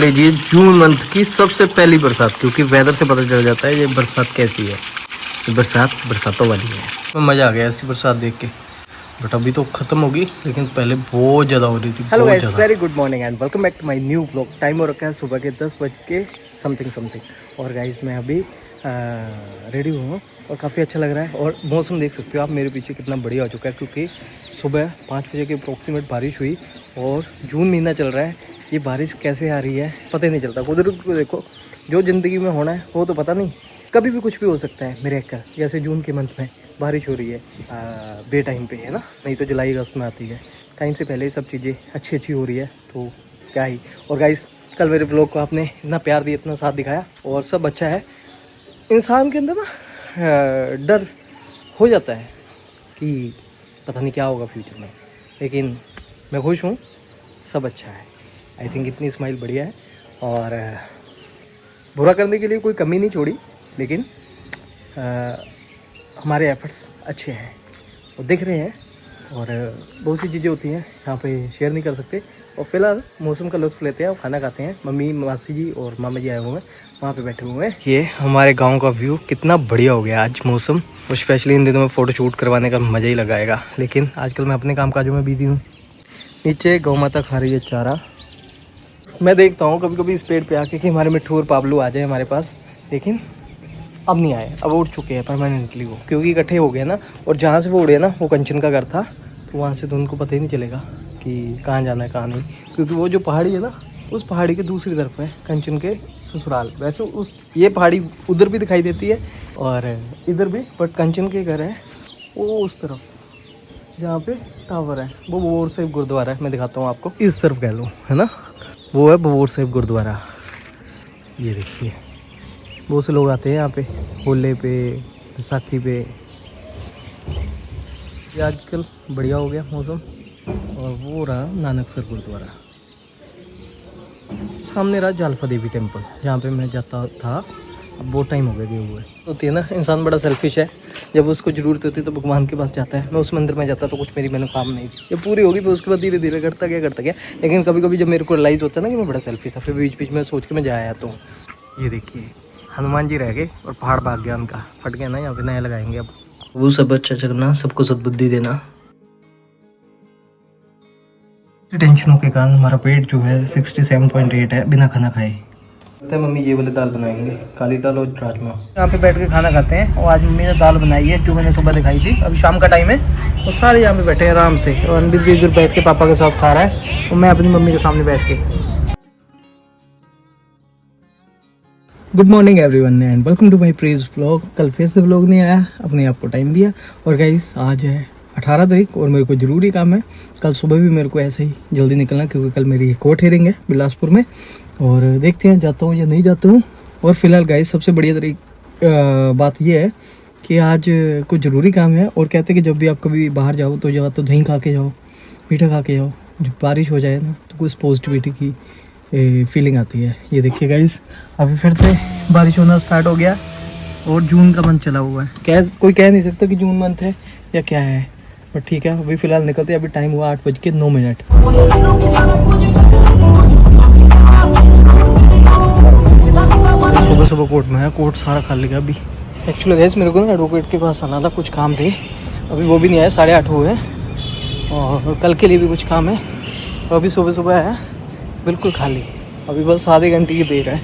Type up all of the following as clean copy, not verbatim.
लीजिए June month की सबसे पहली बरसात, क्योंकि वेदर से पता चल जाता है ये बरसात कैसी है। ये बरसातों वाली है। मज़ा आ गया ऐसी बरसात देख के। बट अभी तो खत्म होगी, लेकिन पहले बहुत ज़्यादा हो रही थी। Hello guys, very good morning and welcome back to my new vlog. Time हो रखा है सुबह के 10 बज के समथिंग। और गाइस मैं अभी रेडी हूँ और काफ़ी अच्छा लग रहा है। और मौसम देख सकते हो आप मेरे पीछे कितना बढ़िया हो चुका है, क्योंकि सुबह 5 बजे के अप्रोक्सीमेट बारिश हुई और जून महीना चल रहा है। ये बारिश कैसे आ रही है पता ही नहीं चलता। कुदरत को देखो, जो ज़िंदगी में होना है वो तो पता नहीं, कभी भी कुछ भी हो सकता है। मेरे का जैसे जून के मंथ में बारिश हो रही है बे टाइम पे, है ना, नहीं तो जुलाई अगस्त में आती है। टाइम से पहले सब चीज़ें अच्छी हो रही है तो क्या ही। और गाइस कल मेरे ब्लॉग को आपने इतना प्यार दिया, इतना साथ दिखाया और सब अच्छा है। इंसान के अंदर ना डर हो जाता है कि पता नहीं क्या होगा फ्यूचर में, लेकिन मैं खुश हूँ, सब अच्छा है। आई थिंक इतनी स्माइल बढ़िया है और बुरा करने के लिए कोई कमी नहीं छोड़ी, लेकिन हमारे एफर्ट्स अच्छे हैं वो दिख रहे हैं। और बहुत सी चीज़ें होती हैं यहाँ पे शेयर नहीं कर सकते। और फिलहाल मौसम का लुत्फ़ लेते हैं और खाना खाते हैं। मम्मी, मासी जी और मामा जी आए हुए हैं, वहाँ पे बैठे हुए हैं। ये हमारे गांव का व्यू कितना बढ़िया हो गया आज मौसम। और स्पेशली इन दिनों में फ़ोटो शूट करवाने का मज़ा ही लगाएगा। लेकिन आजकल मैं अपने काम काजों में बिजी हूँ। नीचे गौ माता खा रही है चारा। मैं देखता हूँ कभी कभी इस पेड़ पे आके कि हमारे मिट्ठू और पाबलू आ जाए हमारे पास, लेकिन अब नहीं आए। अब उड़ चुके हैं परमानेंटली वो, क्योंकि इकट्ठे हो गए ना। और जहाँ से वो उड़े ना वो कंचन का घर था, तो वहाँ से तो उनको पता ही नहीं चलेगा कि कहाँ जाना है कहाँ नहीं, क्योंकि वो जो पहाड़ी है ना उस पहाड़ी के दूसरी तरफ है कंचन के ससुराल। वैसे उस ये पहाड़ी उधर भी दिखाई देती है और इधर भी, बट कंचन के घर है वो उस तरफ जहाँ पे टावर है। वो बबोर साहिब गुरुद्वारा है, मैं दिखाता हूँ आपको। इस तरफ कह लो, है ना, वो है बबोर साहिब गुरुद्वारा। ये देखिए बहुत से लोग आते हैं यहाँ पे होले पे, बैसाखी पे। ये आजकल बढ़िया हो गया मौसम। और वो रहा नानकसर गुरुद्वारा, सामने रहा जालफा देवी टेम्पल जहाँ पे मैं जाता था। अब बहुत टाइम हो गया गए हुए। होती है ना, इंसान बड़ा सेल्फिश है। जब उसको ज़रूरत होती है तो भगवान के पास जाता है। मैं उस मंदिर में जाता तो कुछ मेरी मनोकामना नहीं थी, ये पूरी होगी। फिर उसके बाद धीरे धीरे करता गया। लेकिन कभी कभी जब मेरे को रियलाइज़ होता है ना कि मैं बड़ा सेल्फिश था, फिर बीच में सोच के मैं जाया तो ये देखिए हनुमान जी रह गए और पहाड़ भाग गया उनका, फट गया ना। यहाँ पे नया लगाएंगे अब। वो सब अच्छा करना, सबको सद्बुद्धि देना। टेंशनों के कारण हमारा पेट जो है 67.8 है बिना खाना खाए। लगता है मम्मी ये वाली दाल बनाएंगे, काली दाल और राजमा। यहाँ पे बैठ के खाना खाते हैं। और आज मम्मी ने दाल बनाई है जो मैंने सुबह दिखाई थी। अभी शाम का टाइम है और सारे यहाँ पे बैठे हैं आराम से। और अनबित भी इधर बैठ के पापा के साथ खा रहा है और मैं अपनी मम्मी के सामने बैठ के। Good morning everyone and welcome to my प्रीज व्लॉग। कल फिर से व्लॉग नहीं आया, अपने आप को टाइम दिया। और गाइस आज है 18 तारीख और मेरे को ज़रूरी काम है। कल सुबह भी मेरे को ऐसे ही जल्दी निकलना, क्योंकि कल मेरी कोर्ट हेयरिंग है बिलासपुर में। और देखते हैं जाता हूँ या नहीं जाता हूँ। और फिलहाल गाइस सबसे बढ़िया बात यह है कि आज कुछ ज़रूरी काम है। और कहते हैं कि जब भी आप कभी बाहर जाओ तो दही खा के जाओ, मीठा खा के जाओ। जब बारिश हो जाए ना तो कुछ पॉजिटिविटी की फीलिंग आती है। ये देखिए गाइस अभी फिर से बारिश होना स्टार्ट हो गया और जून का मंथ चला हुआ है। कोई कह नहीं सकता कि जून मंथ है या क्या है, बट ठीक है अभी फ़िलहाल निकलते हैं। अभी टाइम हुआ 8:09। सुबह कोर्ट में है, कोर्ट सारा खाली गया अभी। एक्चुअली गाइस मेरे को ना एडवोकेट के पास आना था, कुछ काम थे। अभी वो भी नहीं आया, 8:30 हुए और कल के लिए भी कुछ काम है। और अभी सुबह है बिल्कुल खाली। अभी बस आधे घंटे की देर है,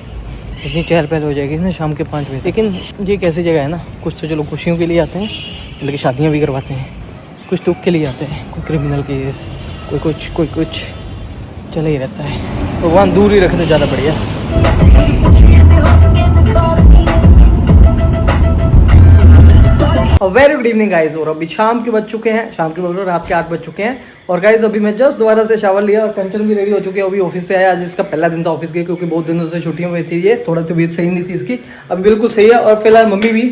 इतनी चहल पहल हो जाएगी ना शाम के 5 बजे। लेकिन ये कैसी जगह है ना, कुछ तो चलो खुशियों के लिए आते हैं, लेकिन शादियाँ भी करवाते हैं। कुछ दुख के लिए आते हैं, कोई क्रिमिनल केस, कोई कुछ चला ही रहता है। भगवान दूर ही रखे तो ज़्यादा बढ़िया। Very good evening guys. और अभी शाम के बज चुके हैं, शाम के बोलो रात के 8 बज चुके हैं। और गाइज अभी मैं जस्ट दोबारा से शावर लिया और कंचन भी रेडी हो चुकी है। अभी ऑफिस से आया, आज इसका पहला दिन था ऑफिस के, क्योंकि बहुत दिनों से छुट्टियों में थी। ये थोड़ा तबीयत सही नहीं थी इसकी, अब बिल्कुल सही है। और फिलहाल मम्मी भी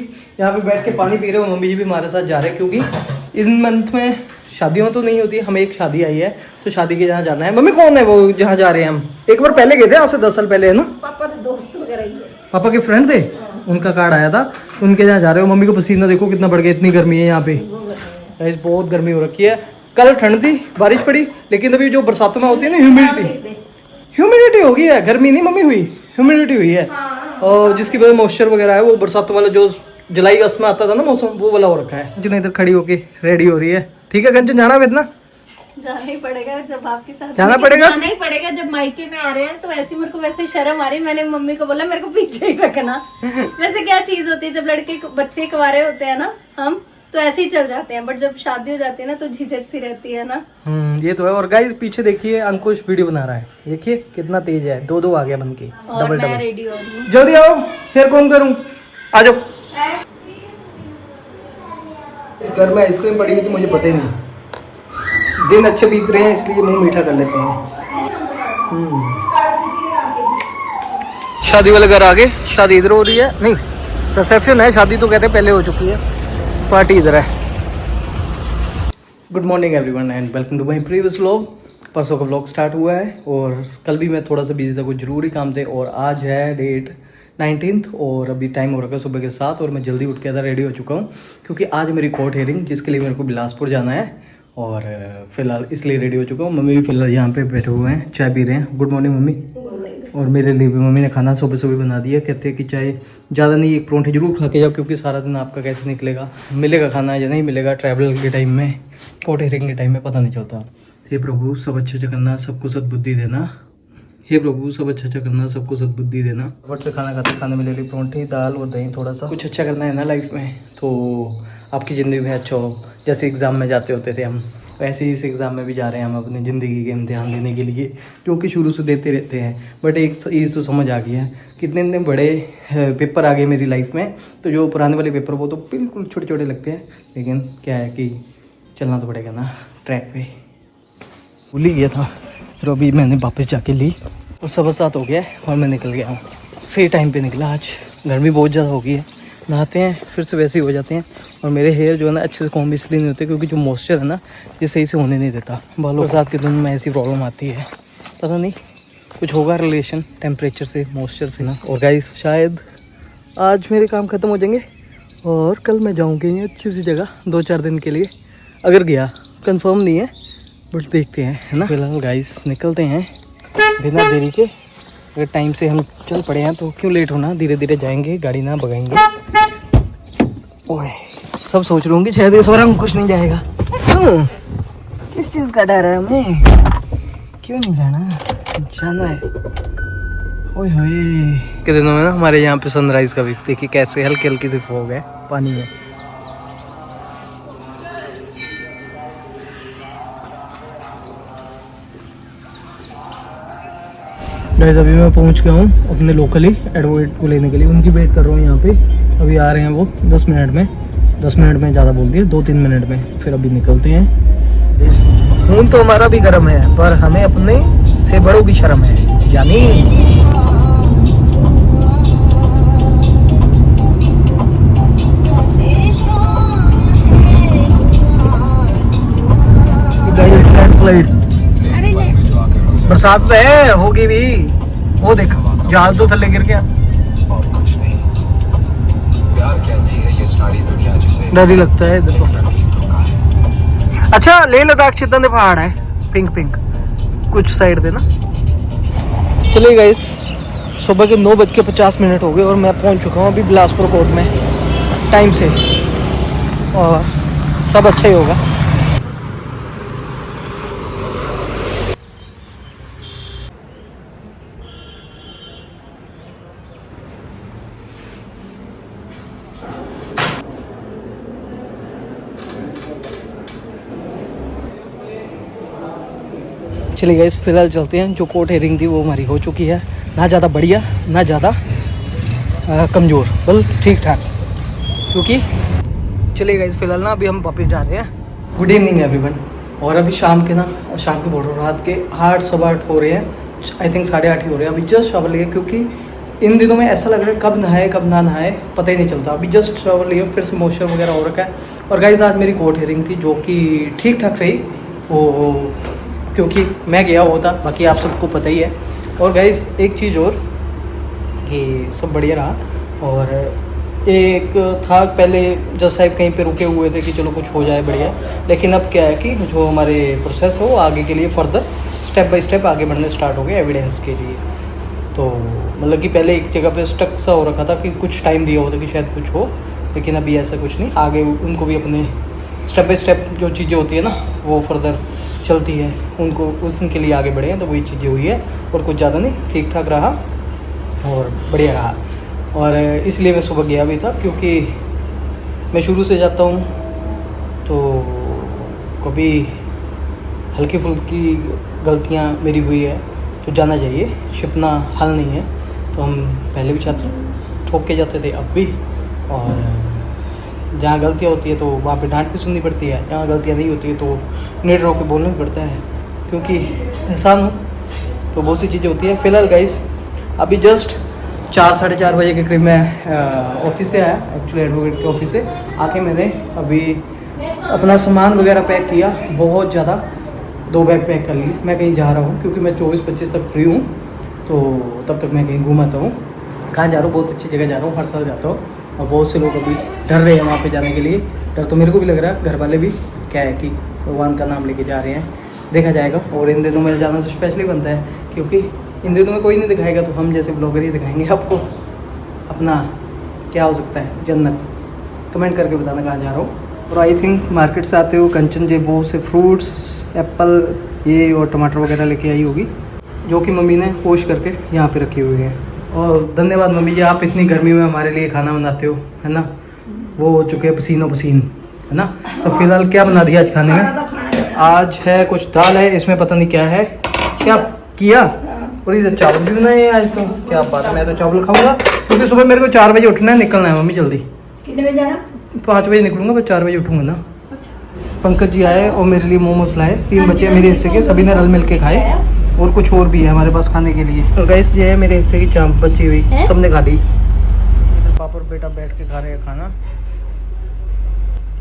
यहाँ पे बैठ के पानी पी रहे हो। मम्मी जी भी हमारे साथ जा रहे हैं, क्योंकि इन मंथ में शादियों तो नहीं होती। हमें एक शादी आई है तो शादी के जहाँ जाना है। मम्मी कौन है वो जहाँ जा रहे हैं हम? एक बार पहले गए थे, आज से 10 साल पहले, है ना? पापा के दोस्त वगैरह, पापा के फ्रेंड थे, उनका कार्ड आया था, उनके यहाँ जा रहे हो। मम्मी को पसीना देखो कितना बढ़ गया, इतनी गर्मी है यहाँ पे। गाइस बहुत गर्मी हो रखी है। कल ठंड थी, बारिश पड़ी, लेकिन अभी जो बरसातों में होती है ना ह्यूमिडिटी हो गई है, गर्मी नहीं मम्मी हुई, ह्यूमिडिटी हुई है। और जिसकी वजह मॉइस्चर वगैरह है वो बरसातों वाला जो जुलाई अगस्त में आता था ना मौसम, वो वाला हो रखा है। जिन्हें इधर खड़ी होके रेडी हो रही है। ठीक है कंचन, जाना है इतना जाना ही पड़ेगा जब आपके साथ जाना पड़ेगा, जाना ही पड़ेगा। जब मायके में आ रहे हैं तो ऐसी मेरे को वैसे शर्म आ रही है। मैंने मम्मी को बोला मेरे को पीछे ही रखना। वैसे क्या चीज होती है, जब लड़के बच्चे कुंवारे होते हैं ना हम तो ऐसे ही चल जाते हैं, बट जब शादी हो जाती है ना तो झिझक सी रहती है ना। ये तो है। और गाइस पीछे देखिए अंकुश वीडियो बना रहा है, देखिए कितना तेज है, दो आ गया बन के। और मैं रेडी हो रही हूँ। जल्दी आओ, हेयर कॉम करूं, आ जाओ। इस घर में आइसक्रीम पड़ी हुई थी, मुझे पता ही नहीं। दिन अच्छे बीत रहे हैं इसलिए मुंह मीठा कर लेते हैं। शादी वाले घर आ गए। शादी इधर हो रही है, नहीं रिसेप्शन है, शादी तो कहते पहले हो चुकी है, पार्टी इधर है। Good morning everyone and welcome to my previous vlog. परसों का व्लॉग स्टार्ट हुआ है और कल भी मैं थोड़ा सा बिजी था, कुछ ज़रूरी काम थे। और आज है डेट 19 और अभी टाइम हो रखा है सुबह के 7 और मैं जल्दी उठ के इधर रेडी हो चुका हूँ क्योंकि आज मेरी कोर्ट हियरिंग जिसके लिए मेरे को बिलासपुर जाना है। और फिलहाल इसलिए रेडी हो चुका हूँ। मम्मी भी फिलहाल यहाँ पे बैठे हुए हैं, चाय पी रहे हैं। Good morning mummy. और मेरे लिए भी मम्मी ने खाना सुबह सुबह बना दिया। कहते हैं कि चाय ज़्यादा नहीं, एक परोंठे जरूर खा के जाओ क्योंकि सारा दिन आपका कैसे निकलेगा, मिलेगा खाना या नहीं मिलेगा। ट्रैवल के टाइम में, कोर्ट हियरिंग के टाइम में पता नहीं चलता। हे प्रभु सब अच्छा करना, सबको सद्बुद्धि देना। हे प्रभु सब अच्छा करना, सबको सद्बुद्धि देना। बट से खाना खाते खाने में ले ली परोंठी, दाल और दही। थोड़ा सा कुछ अच्छा करना है ना लाइफ में, तो आपकी ज़िंदगी में अच्छा हो। जैसे एग्ज़ाम में जाते होते थे हम, वैसे ही इस एग्ज़ाम में भी जा रहे हैं हम अपनी ज़िंदगी के इम्तिहान देने के लिए, जो कि शुरू से देते रहते हैं। बट एक चीज़ तो समझ आ गई है, कितने इतने बड़े पेपर आ गए मेरी लाइफ में। तो जो पुराने वाले पेपर वो तो बिल्कुल छोटे छोटे लगते हैं, लेकिन क्या है कि चलना तो पड़ेगा ना ट्रैक पे। भूल ही गया था, फिर अभी मैंने वापस जाके ली और 7:15 हो गया और मैं निकल गया हूँ। सही टाइम पे निकला। आज गर्मी बहुत ज़्यादा हो गई है, नहाते हैं फिर से वैसे ही हो जाते हैं। और मेरे हेयर जो है ना अच्छे से कॉम्ब इसलिए नहीं होते क्योंकि जो मॉइस्चर है ना ये सही से होने नहीं देता। बालों के साथ के दिन में ऐसी प्रॉब्लम आती है, पता नहीं कुछ होगा रिलेशन टेम्परेचर से, मॉइस्चर से ना। और गाइस शायद आज मेरे काम ख़त्म हो जाएंगे और कल मैं जाऊँगी अच्छी सी जगह 2-4 दिन के लिए, अगर गया। कंफर्म नहीं है बट देखते हैं, है ना। फिलहाल गाइस निकलते हैं बिना देरी के। अगर टाइम से हम चल पड़े हैं तो क्यों लेट होना, धीरे धीरे जाएंगे, गाड़ी ना भगाएंगे। ओए सब सोच रहे होंगे शायद इस बार हम कुछ नहीं जाएगा। क्यों, किस चीज़ का डर है हमें, क्यों नहीं जाना, जाना है। ओए होए के दिनों में ना हमारे यहाँ पे सनराइज का भी देखिए कैसे हल्की हल्की सी फॉग है पानी में। गाइस अभी मैं पहुंच गया हूँ अपने लोकली एडवोकेट को लेने के लिए, उनकी वेट कर रहा हूँ यहाँ पे। अभी आ रहे हैं वो 10 मिनट में, 10 मिनट में ज़्यादा बोल दिए, 2-3 मिनट में फिर अभी निकलते हैं। खून तो हमारा भी गर्म है पर हमें अपने से बड़ों की शर्म है, यानी बरसात तो है, होगी भी। वो देख जहाज तो थल्ले गिर गया, डर ही लगता है इधर तो। अच्छा लेह लद्दाख चितन दे पहाड़ है पिंक पिंक कुछ साइड पे ना। चलिए गाइस सुबह के 9:50 हो गए और मैं पहुंच चुका हूँ अभी बिलासपुर कोर्ट में टाइम से, और सब अच्छा ही होगा। चलिए गाइस फिलहाल चलते हैं। जो कोर्ट हियरिंग थी वो हमारी हो चुकी है, ना ज़्यादा बढ़िया ना ज़्यादा कमज़ोर, बल ठीक ठाक। क्योंकि चलिए गाइस फिलहाल ना अभी हम वापस जा रहे हैं। Good evening everyone. और अभी शाम के बोल रहा हूँ रात के 8, 8:15 हो रहे हैं, आई थिंक 8:30 ही हो रहे हैं। अभी जस्ट शावर लिए क्योंकि इन दिनों में ऐसा लग रहा है कब नहाए कब ना नहाए पता ही नहीं चलता। अभी जस्ट शावर लिए, फिर से मॉइस्चर वगैरह हो रखा है। और गाइस आज मेरी कोर्ट हियरिंग थी जो कि ठीक ठाक रही, वो क्योंकि मैं गया हुआ था, बाकी आप सबको पता ही है। और गाइस एक चीज़ और कि सब बढ़िया रहा। और एक था पहले जज साहब कहीं पे रुके हुए थे कि चलो कुछ हो जाए बढ़िया, लेकिन अब क्या है कि जो हमारे प्रोसेस है वो आगे के लिए फर्दर स्टेप बाय स्टेप आगे बढ़ने स्टार्ट हो गए एविडेंस के लिए। तो मतलब कि पहले एक जगह पे स्टक सा हो रखा था कि कुछ टाइम दिया होता कि शायद कुछ हो, लेकिन अभी ऐसा कुछ नहीं, आगे उनको भी अपने स्टेप बाय स्टेप जो चीज़ें होती है ना वो फर्दर चलती है, उनको उनके लिए आगे बढ़े हैं। तो वही चीज़ें हुई है और कुछ ज़्यादा नहीं, ठीक ठाक रहा और बढ़िया रहा। और इसलिए मैं सुबह गया भी था क्योंकि मैं शुरू से जाता हूँ तो कभी हल्की फुल्की गलतियाँ मेरी हुई है तो जाना चाहिए, छिपना हल नहीं है। तो हम पहले भी छात्र ठोक के जाते थे, अब भी। और जहाँ गलतियाँ होती है तो वहाँ पे डांट भी सुननी पड़ती है, जहाँ गलतियाँ नहीं होती है तो निडर होकर बोलना भी पड़ता है, क्योंकि इंसान हूँ तो बहुत सी चीज़ें होती हैं। फ़िलहाल गाइस अभी जस्ट 4 साढ़े 4 बजे के करीब मैं ऑफिस से आया, एक्चुअली एडवोकेट के ऑफिस से आके मैंने अभी अपना सामान वगैरह पैक किया, बहुत ज़्यादा 2 बैग पैक कर लिए। मैं कहीं जा रहा हूँ क्योंकि मैं 24-25 तक फ्री हूँ, तो तब तक मैं कहीं घूमाता हूँ। कहाँ जा रहा हूँ? बहुत अच्छी जगह जा रहा हूँ, हर साल जाता हूँ। और बहुत से लोग अभी डर रहे हैं वहाँ पे जाने के लिए, डर तो मेरे को भी लग रहा है, घर वाले भी। क्या है कि भगवान का नाम लेके जा रहे हैं, देखा जाएगा। और इन दिनों में जाना तो स्पेशली बनता है क्योंकि इन दिनों में कोई नहीं दिखाएगा तो हम जैसे ब्लॉगर ही दिखाएंगे आपको अपना क्या हो सकता है जन्नत। कमेंट करके बताना कहाँ जा रहा हूँ। और आई थिंक मार्केट से आते हो कंचन जी बहुत से फ्रूट्स, एप्पल ये और टमाटर वगैरह लेके आई होगी, जो कि मम्मी ने वॉश करके यहाँ पे रखी हुई है। और धन्यवाद मम्मी जी, आप इतनी गर्मी में हमारे लिए खाना बनाते हो, है ना। वो हो चुके हैं पसीनों पसीन, है ना। तो फिलहाल क्या बना दिया आज खाने में? आज है कुछ दाल है, इसमें पता नहीं क्या है, क्या किया। और इधर चावल भी बनाए आज, तो क्या बात है, मैं तो चावल खाऊंगा क्योंकि सुबह मेरे को 4 बजे उठना है, निकलना है मम्मी जल्दी। कितने बजे जाना? 5 बजे निकलूंगा, बस 4 बजे उठूंगा ना। पंकज जी आए और मेरे लिए मोमोज लाए, 3 बच्चे मेरे हिस्से के, सभी ने रल मिल के खाए। और कुछ और भी है हमारे पास खाने के लिए। और गाइस ये है मेरे हिस्से की चांप बची हुई, सबने खा ली। पापा और बेटा बैठ के खा रहे हैं खाना।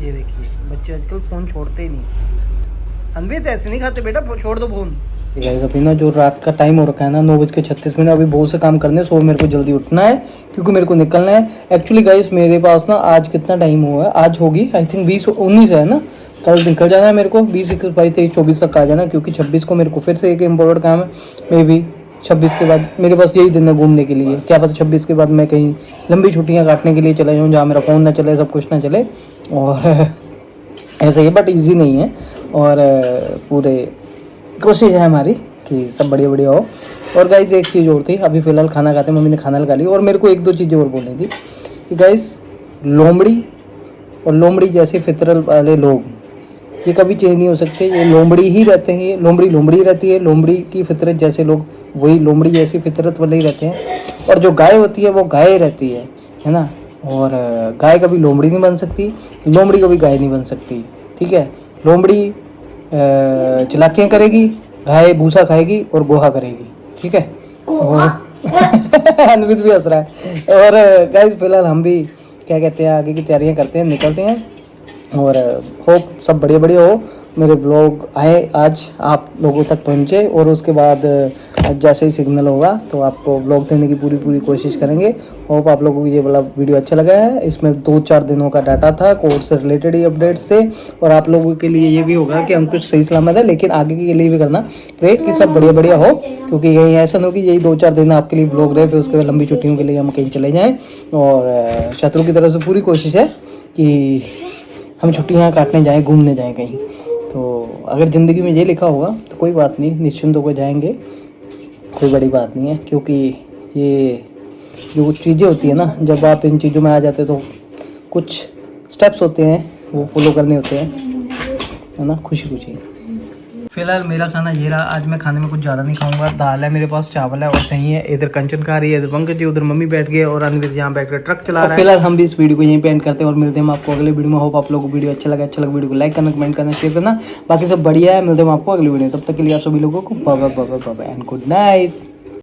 ये देखिए बच्चे आजकल फ़ोन छोड़ते ही नहीं। अनवित ऐसे नहीं खाते बेटा, छोड़ दो फ़ोन। गाइस अभी ना जो रात का टाइम हो रखा है ना 9:36, अभी बहुत से काम करने हैं, सो मेरे को जल्दी उठना है क्योंकि मेरे को निकलना है। एक्चुअली गाइस मेरे पास ना आज कितना टाइम हुआ है, आज होगी आई थिंक 20-19 है ना, कल निकल जाना है मेरे को। 20, 21, 22, 23, 24 तक आ जाना, क्योंकि 26 को मेरे को फिर से एक इम्पोर्टेंट काम है। मे बी 26 के बाद मेरे पास यही दिन है घूमने के लिए। क्या पता 26 के बाद मैं कहीं लंबी छुट्टियाँ काटने के लिए चला जाऊँ, जहाँ मेरा फ़ोन ना चले, सब कुछ ना चले। और ऐसा ही, बट ईजी नहीं है। और पूरे कोशिश है हमारी कि सब बढ़िया बढ़िया हो। और गाइस एक चीज़ और थी, अभी फ़िलहाल खाना खाते मम्मी ने खाना लगा ली, और मेरे को 1-2 चीज़ें और बोलनी थी कि गाइस लोमड़ी और लोमड़ी जैसे फितरत वाले लोग ये कभी चेंज नहीं हो सकते, ये लोमड़ी ही रहते हैं, ये लोमड़ी रहती है। लोमड़ी की फितरत जैसे लोग वही लोमड़ी जैसी फितरत वाले ही रहते हैं। और जो गाय होती है वो गाय रहती है ना। और गाय कभी लोमड़ी नहीं बन सकती, लोमड़ी कभी गाय नहीं बन सकती, ठीक है। लोमड़ी चलाकियाँ करेगी, गाय भूसा खाएगी और गोहा करेगी, ठीक है। अनवित भी हंस रहा है। और गाइस फिलहाल हम भी क्या कहते हैं आगे की तैयारियां करते हैं, निकलते हैं। और होप सब बढ़िया बढ़िया हो, मेरे ब्लॉग आए आज आप लोगों तक पहुँचे। और उसके बाद जैसे ही सिग्नल होगा तो आपको ब्लॉग देने की पूरी कोशिश करेंगे। होप आप लोगों को ये वाला वीडियो अच्छा लगा है। इसमें 2-4 दिनों का डाटा था, कोर्स से रिलेटेड ही अपडेट्स थे। और आप लोगों के लिए ये भी होगा कि हम कुछ सही सलामत है, लेकिन आगे के लिए भी करना प्रे कि सब बढ़िया बढ़िया हो, क्योंकि यही ऐसा ना हो कि यही 2-4 दिन आपके लिए ब्लॉग रहे, फिर उसके बाद लंबी छुट्टियों के लिए हम कहीं चले जाएँ। और छात्रों की तरफ से पूरी कोशिश है कि हम छुट्टियाँ काटने जाएँ, घूमने जाएँ कहीं। तो अगर ज़िंदगी में ये लिखा होगा तो कोई बात नहीं, निश्चिंत होकर जाएंगे, कोई बड़ी बात नहीं है। क्योंकि ये जो चीज़ें होती है ना, जब आप इन चीज़ों में आ जाते हो तो कुछ स्टेप्स होते हैं वो फॉलो करने होते हैं, है ना, खुशी खुशी। फिलहाल मेरा खाना ये रहा। आज मैं खाने में कुछ ज़्यादा नहीं खाऊंगा, दाल है मेरे पास, चावल है और दही है। इधर कंचन खा रही है, इधर पंकज जी, उधर मम्मी बैठ गए और अनवित यहाँ बैठ कर ट्रक चला रहा है। फिलहाल हम भी इस वीडियो को यहीं पे एंड करते हैं और मिलते हैं हम आपको अगले वीडियो में। होप आप लोगों को वीडियो अच्छा लगा वीडियो को लाइक करना, कमेंट करना, शेयर करना, बाकी सब बढ़िया है। मिलते हैं हम आपको अगली वीडियो, तब तक के लिए आप सभी लोगों को bye bye and good night.